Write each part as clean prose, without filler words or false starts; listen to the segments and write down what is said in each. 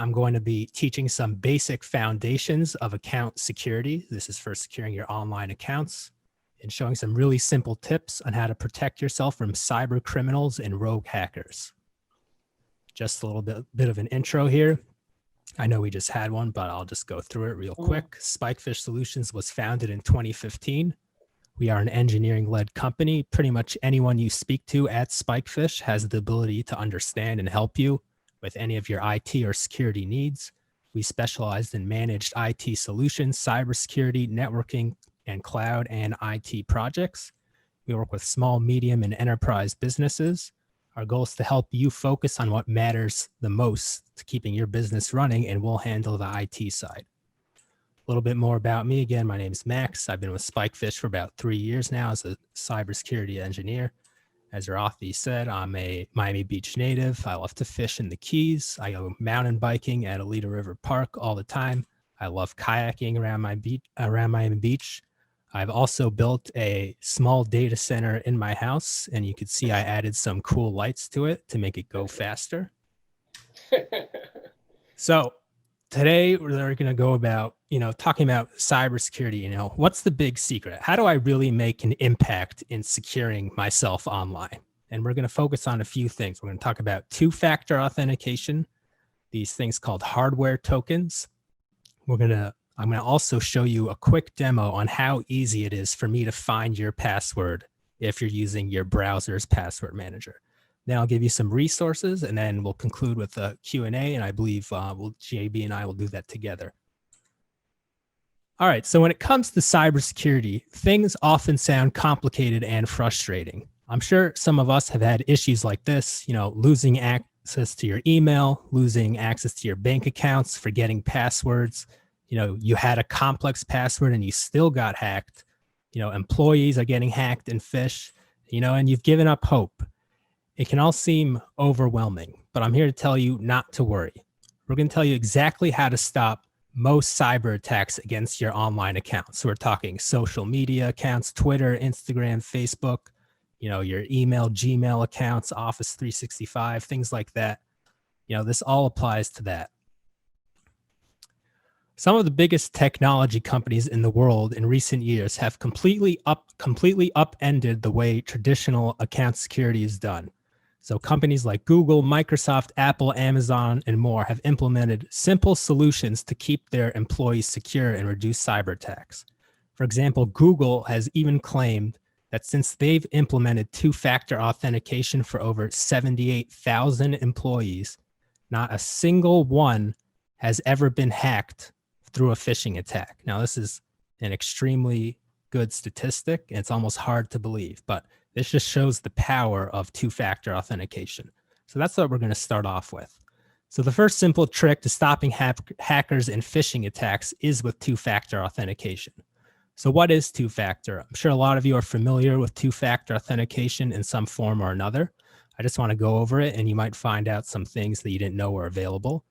I'm going to be teaching some basic foundations of account security. This is for securing your online accounts and showing some really simple tips on how to protect yourself from cyber criminals and rogue hackers. Just a little bit of an intro here. I know we just had one, but I'll just go through it real quick. Spikefish Solutions was founded in 2015. We are an engineering-led company. Pretty much anyone you speak to at Spikefish has the ability to understand and help you with any of your IT or security needs. We specialize in managed IT solutions, cybersecurity, networking, and cloud and IT projects. We work with small, medium, and enterprise businesses. Our goal is to help you focus on what matters the most to keeping your business running, and we'll handle the IT side. A little bit more about me. Again, my name is Max. I've been with Spikefish for about 3 years now as a cybersecurity engineer. As Rafi said, I'm a Miami Beach native. I love to fish in the Keys. I go mountain biking at Alita River Park all the time. I love kayaking around Miami Beach. I've also built a small data center in my house, and you can see I added some cool lights to it to make it go faster. So today we're going to go about, talking about cybersecurity. What's the big secret? How do I really make an impact in securing myself online? And we're going to focus on a few things. We're going to talk about two-factor authentication, these things called hardware tokens. I'm going to also show you a quick demo on how easy it is for me to find your password if you're using your browser's password manager. Then I'll give you some resources, and then we'll conclude with a Q&A, and I believe JB and I will do that together. All right, so when it comes to cybersecurity, things often sound complicated and frustrating. I'm sure some of us have had issues like this, losing access to your email, losing access to your bank accounts, forgetting passwords. You had a complex password and you still got hacked. Employees are getting hacked and phished, and you've given up hope. It can all seem overwhelming, but I'm here to tell you not to worry. We're going to tell you exactly how to stop most cyber attacks against your online accounts. So we're talking social media accounts, Twitter, Instagram, Facebook, your email, Gmail accounts, Office 365, things like that. This all applies to that. Some of the biggest technology companies in the world in recent years have completely upended the way traditional account security is done. So companies like Google, Microsoft, Apple, Amazon, and more have implemented simple solutions to keep their employees secure and reduce cyber attacks. For example, Google has even claimed that since they've implemented two-factor authentication for over 78,000 employees, not a single one has ever been hacked through a phishing attack. Now, this is an extremely good statistic, and it's almost hard to believe, but this just shows the power of two-factor authentication. So that's what we're going to start off with. So the first simple trick to stopping hackers and phishing attacks is with two-factor authentication. So what is two-factor? I'm sure a lot of you are familiar with two-factor authentication in some form or another. I just want to go over it, and you might find out some things that you didn't know were available.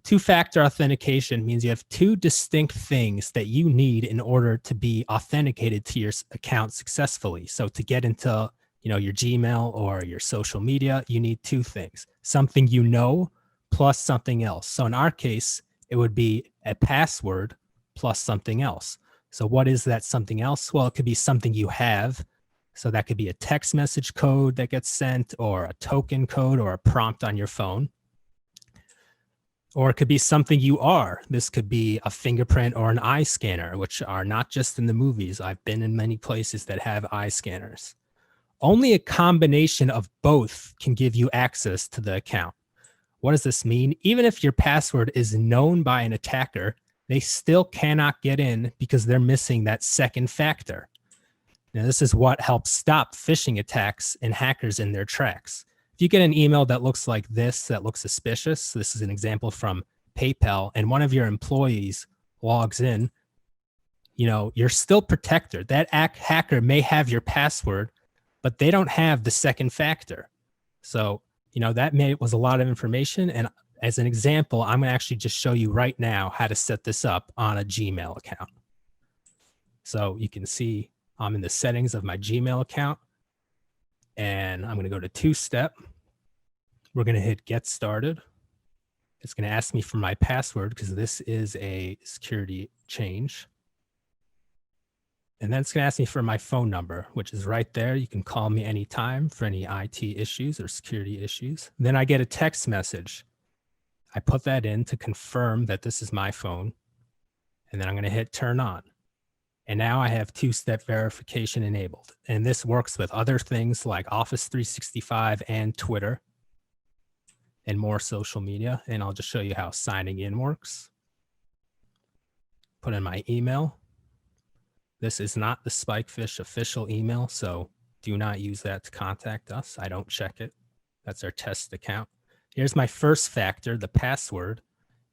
Two-factor authentication means you have two distinct things that you need in order to be authenticated to your account successfully. So to get into, your Gmail or your social media, you need two things: something plus something else. So in our case, it would be a password plus something else. So what is that something else? Well, it could be something you have. So that could be a text message code that gets sent, or a token code, or a prompt on your phone. Or it could be something you are. This could be a fingerprint or an eye scanner, which are not just in the movies. I've been in many places that have eye scanners. Only a combination of both can give you access to the account. What does this mean? Even if your password is known by an attacker, they still cannot get in because they're missing that second factor. Now, this is what helps stop phishing attacks and hackers in their tracks. If you get an email that looks like this, that looks suspicious, this is an example from PayPal, and one of your employees logs in, you're still protected. That hacker may have your password, but they don't have the second factor. So, that was a lot of information. And as an example, I'm going to actually just show you right now how to set this up on a Gmail account. So you can see I'm in the settings of my Gmail account. And I'm going to go to two-step. We're going to hit get started. It's going to ask me for my password because this is a security change. And then it's going to ask me for my phone number, which is right there. You can call me anytime for any IT issues or security issues. Then I get a text message. I put that in to confirm that this is my phone. And then I'm going to hit turn on. And now I have two-step verification enabled. And this works with other things like Office 365 and Twitter and more social media. And I'll just show you how signing in works. Put in my email. This is not the Spikefish official email, so do not use that to contact us. I don't check it. That's our test account. Here's my first factor, the password.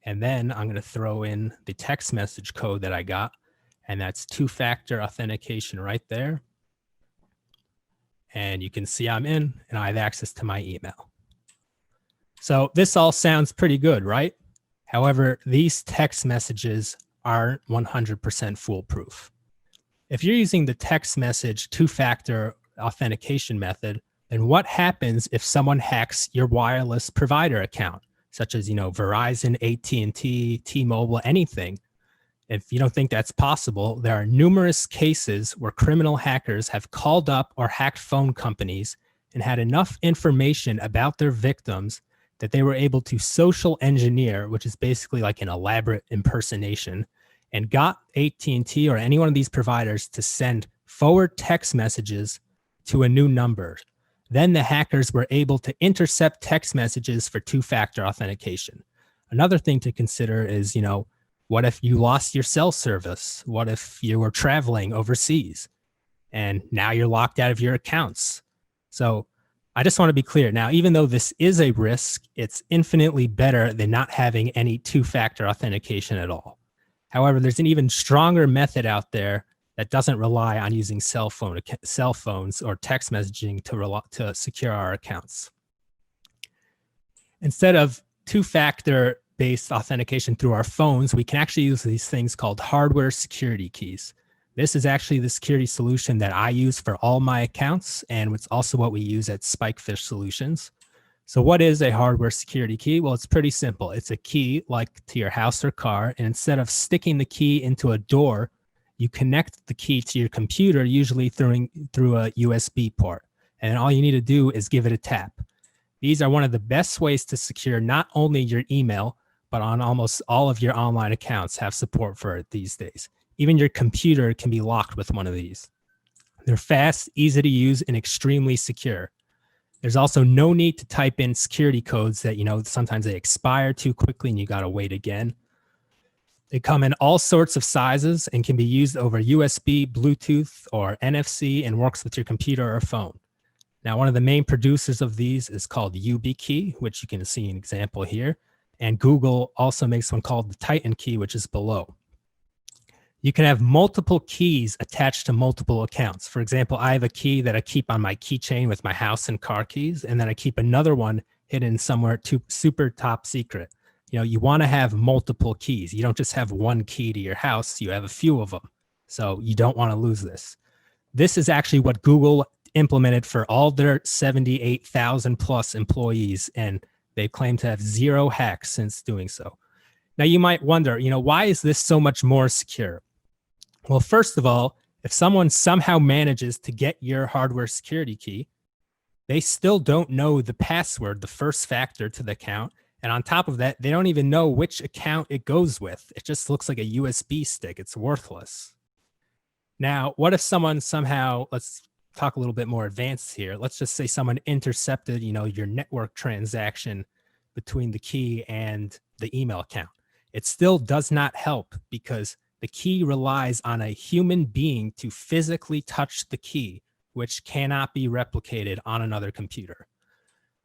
And then I'm going to throw in the text message code that I got. And that's two-factor authentication right there. And you can see I'm in and I have access to my email. So this all sounds pretty good, right? However, these text messages aren't 100% foolproof. If you're using the text message two-factor authentication method, then what happens if someone hacks your wireless provider account, such as, Verizon, AT&T, T-Mobile, anything? If you don't think that's possible, there are numerous cases where criminal hackers have called up or hacked phone companies and had enough information about their victims that they were able to social engineer, which is basically like an elaborate impersonation, and got AT&T or any one of these providers to send forward text messages to a new number. Then the hackers were able to intercept text messages for two-factor authentication. Another thing to consider is, what if you lost your cell service? What if you were traveling overseas and now you're locked out of your accounts? So I just want to be clear. Now, even though this is a risk, it's infinitely better than not having any two-factor authentication at all. However, there's an even stronger method out there that doesn't rely on using cell phones or text messaging to secure our accounts. Instead of two-factor based authentication through our phones, we can actually use these things called hardware security keys. This is actually the security solution that I use for all my accounts, and it's also what we use at Spikefish Solutions. So what is a hardware security key? Well, it's pretty simple. It's a key like to your house or car, and instead of sticking the key into a door, you connect the key to your computer, usually through a USB port. And all you need to do is give it a tap. These are one of the best ways to secure not only your email, but on almost all of your online accounts have support for it these days. Even your computer can be locked with one of these. They're fast, easy to use, and extremely secure. There's also no need to type in security codes that, sometimes they expire too quickly and you got to wait again. They come in all sorts of sizes and can be used over USB, Bluetooth, or NFC and works with your computer or phone. Now, one of the main producers of these is called YubiKey, which you can see an example here. And Google also makes one called the Titan Key, which is below. You can have multiple keys attached to multiple accounts. For example, I have a key that I keep on my keychain with my house and car keys, and then I keep another one hidden somewhere super top secret. You want to have multiple keys. You don't just have one key to your house, you have a few of them. So you don't want to lose this. This is actually what Google implemented for all their 78,000 plus employees, and they claim to have zero hacks since doing so. Now you might wonder, why is this so much more secure? Well, first of all, if someone somehow manages to get your hardware security key, they still don't know the password, the first factor to the account. And on top of that, they don't even know which account it goes with. It just looks like a USB stick. It's worthless. Now, what if someone somehow, let's talk a little bit more advanced here. Let's just say someone intercepted, your network transaction between the key and the email account. It still does not help because the key relies on a human being to physically touch the key, which cannot be replicated on another computer.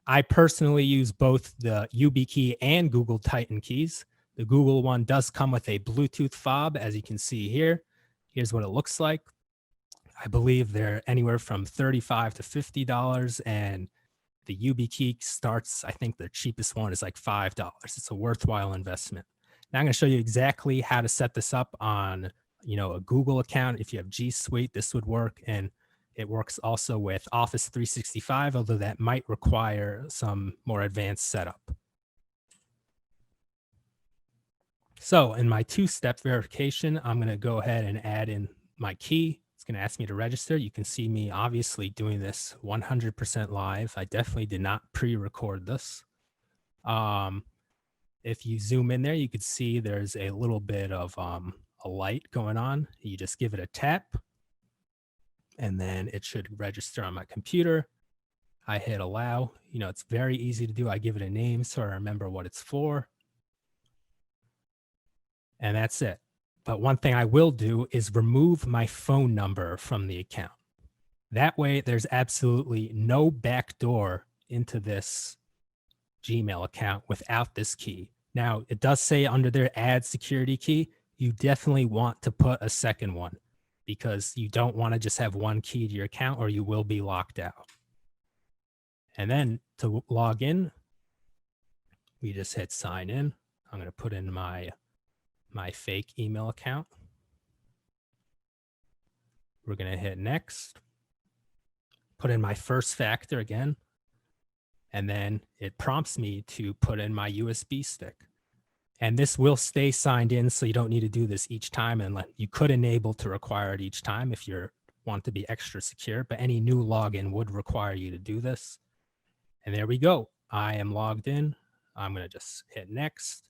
I personally use both the YubiKey and Google Titan keys. The Google one does come with a Bluetooth fob, as you can see here. Here's what it looks like. I believe they're anywhere from $35 to $50, and the YubiKey starts, I think the cheapest one is like $5. It's a worthwhile investment. Now I'm going to show you exactly how to set this up on, a Google account. If you have G Suite, this would work, and it works also with Office 365, although that might require some more advanced setup. So in my two-step verification, I'm going to go ahead and add in my key. It's going to ask me to register. You can see me obviously doing this 100% live. I definitely did not pre-record this. If you zoom in there, you could see there's a little bit of a light going on. You just give it a tap, and then it should register on my computer. I hit allow. You know, it's very easy to do. I give it a name so I remember what it's for. And that's it. But one thing I will do is remove my phone number from the account. That way, there's absolutely no backdoor into this Gmail account without this key. Now, it does say under there, add security key. You definitely want to put a second one because you don't want to just have one key to your account or you will be locked out. And then to log in, we just hit sign in. I'm going to put in my fake email account. We're going to hit next, put in my first factor again, and then it prompts me to put in my USB stick. And this will stay signed in, so you don't need to do this each time. And you could enable to require it each time if you want to be extra secure, but any new login would require you to do this. And there we go. I am logged in. I'm going to just hit next.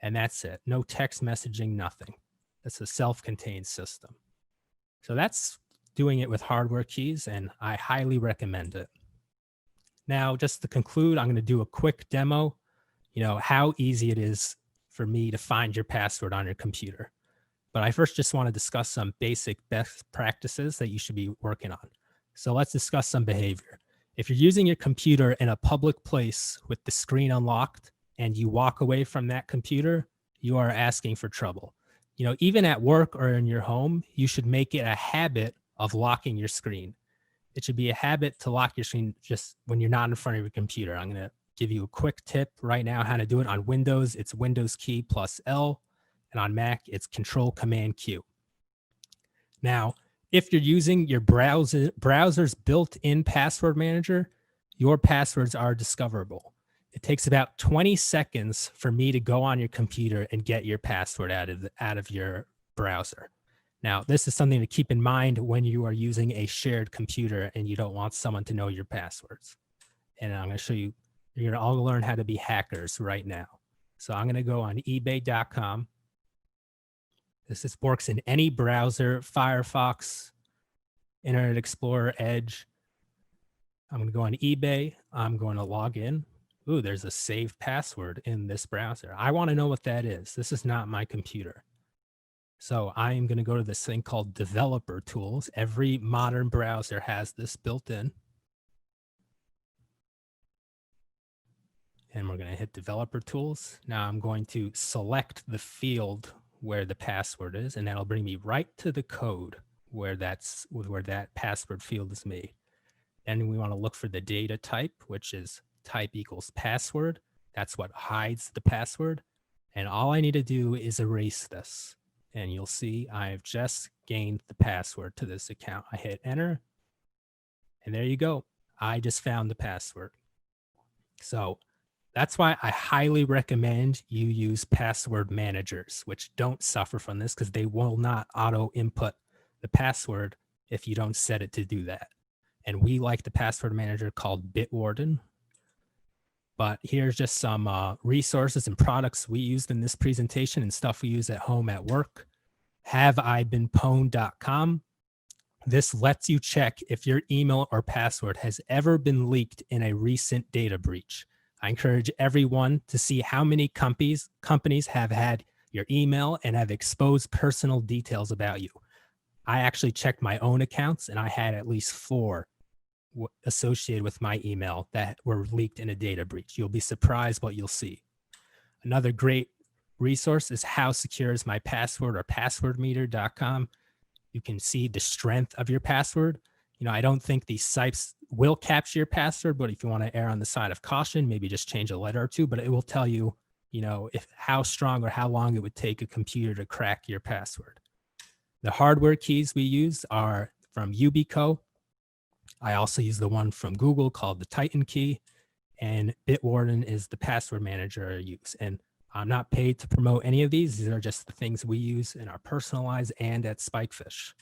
And that's it. No text messaging, nothing. It's a self-contained system. So that's doing it with hardware keys, and I highly recommend it. Now, just to conclude, I'm going to do a quick demo, how easy it is for me to find your password on your computer. But I first just want to discuss some basic best practices that you should be working on. So let's discuss some behavior. If you're using your computer in a public place with the screen unlocked and you walk away from that computer, you are asking for trouble. Even at work or in your home, you should make it a habit of locking your screen. It should be a habit to lock your screen just when you're not in front of your computer. I'm going to give you a quick tip right now how to do it. On Windows, it's Windows key plus L, and on Mac, it's Control Command Q. Now, if you're using your browser's built-in password manager, your passwords are discoverable. It takes about 20 seconds for me to go on your computer and get your password out of your browser. Now, this is something to keep in mind when you are using a shared computer and you don't want someone to know your passwords. And I'm going to show you, you're going to all learn how to be hackers right now. So I'm going to go on ebay.com. This works in any browser, Firefox, Internet Explorer, Edge. I'm going to go on eBay. I'm going to log in. Ooh, there's a saved password in this browser. I want to know what that is. This is not my computer. So I am going to go to this thing called Developer Tools. Every modern browser has this built in. And we're going to hit Developer Tools. Now I'm going to select the field where the password is, and that'll bring me right to the code where that password field is made. Then we want to look for the data type, which is type equals password. That's what hides the password. And all I need to do is erase this. And you'll see I've just gained the password to this account. I hit enter, and there you go. I just found the password. So that's why I highly recommend you use password managers, which don't suffer from this because they will not auto input the password if you don't set it to do that. And we like the password manager called Bitwarden. But here's just some resources and products we used in this presentation and stuff we use at home at work. HaveIBeenPwned.com. This lets you check if your email or password has ever been leaked in a recent data breach. I encourage everyone to see how many companies have had your email and have exposed personal details about you. I actually checked my own accounts, and I had at least 4 associated with my email that were leaked in a data breach. You'll be surprised what you'll see. Another great resource is How Secure Is My Password, or passwordmeter.com. You can see the strength of your password. I don't think these sites will capture your password, but if you want to err on the side of caution, maybe just change a letter or two, but it will tell you, if how strong or how long it would take a computer to crack your password. The hardware keys we use are from Yubico. I also use the one from Google called the Titan key, and Bitwarden is the password manager I use. And I'm not paid to promote any of these. These are just the things we use in our personal lives and at Spikefish.